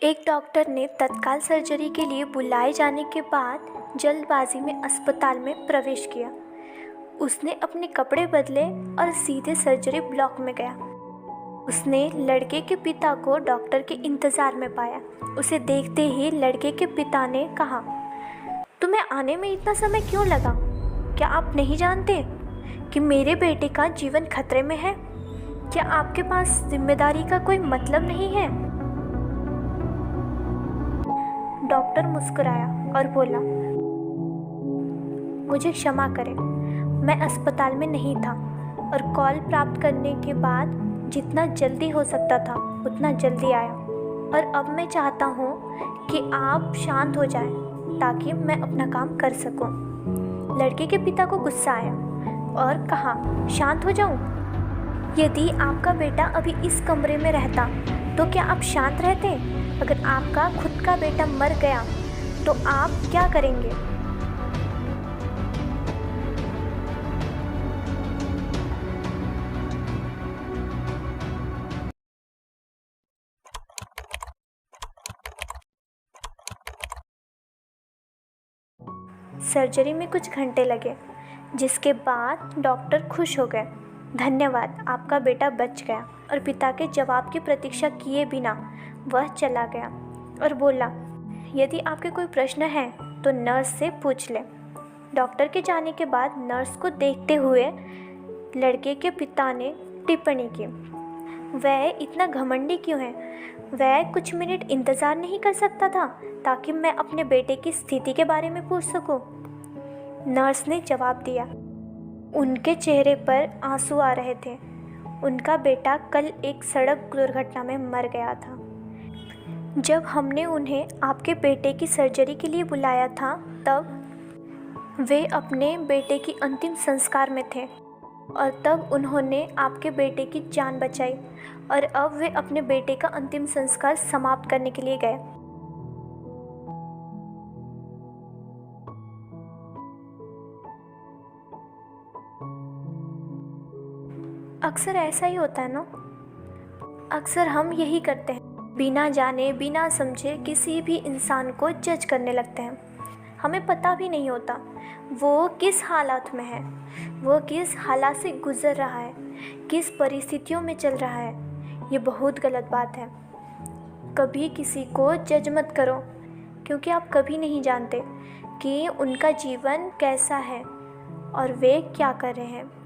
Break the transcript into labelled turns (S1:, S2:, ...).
S1: एक डॉक्टर ने तत्काल सर्जरी के लिए बुलाए जाने के बाद जल्दबाजी में अस्पताल में प्रवेश किया। उसने अपने कपड़े बदले और सीधे सर्जरी ब्लॉक में गया। उसने लड़के के पिता को डॉक्टर के इंतज़ार में पाया। उसे देखते ही लड़के के पिता ने कहा, तुम्हें आने में इतना समय क्यों लगा? क्या आप नहीं जानते कि मेरे बेटे का जीवन खतरे में है? क्या आपके पास जिम्मेदारी का कोई मतलब नहीं है? डॉक्टर मुस्कुराया और बोला, मुझे क्षमा करें, मैं अस्पताल में नहीं था और कॉल प्राप्त करने के बाद जितना जल्दी हो सकता था उतना जल्दी आया, और अब मैं चाहता हूँ कि आप शांत हो जाएं ताकि मैं अपना काम कर सकूं। लड़के के पिता को गुस्सा आया और कहा, शांत हो जाऊं? यदि आपका बेटा अभी इस कमरे में रहता तो क्या आप शांत रहते? अगर आपका खुद का बेटा मर गया तो आप क्या करेंगे? सर्जरी में कुछ घंटे लगे, जिसके बाद डॉक्टर खुश हो गए। धन्यवाद, आपका बेटा बच गया। और पिता के जवाब की प्रतीक्षा किए बिना वह चला गया और बोला, यदि आपके कोई प्रश्न हैं तो नर्स से पूछ लें। डॉक्टर के जाने के बाद नर्स को देखते हुए लड़के के पिता ने टिप्पणी की, वह इतना घमंडी क्यों है? वह कुछ मिनट इंतज़ार नहीं कर सकता था ताकि मैं अपने बेटे की स्थिति के बारे में पूछ सकूं? नर्स ने जवाब दिया। उनके चेहरे पर आंसू आ रहे थे। उनका बेटा कल एक सड़क दुर्घटना में मर गया था। जब हमने उन्हें आपके बेटे की सर्जरी के लिए बुलाया था तब वे अपने बेटे की अंतिम संस्कार में थे, और तब उन्होंने आपके बेटे की जान बचाई, और अब वे अपने बेटे का अंतिम संस्कार समाप्त करने के लिए गए। अक्सर ऐसा ही होता है ना? अक्सर हम यही करते हैं, बिना जाने बिना समझे किसी भी इंसान को जज करने लगते हैं। हमें पता भी नहीं होता वो किस हालात में है, वो किस हालात से गुज़र रहा है, किस परिस्थितियों में चल रहा है। ये बहुत गलत बात है। कभी किसी को जज मत करो, क्योंकि आप कभी नहीं जानते कि उनका जीवन कैसा है और वे क्या कर रहे हैं।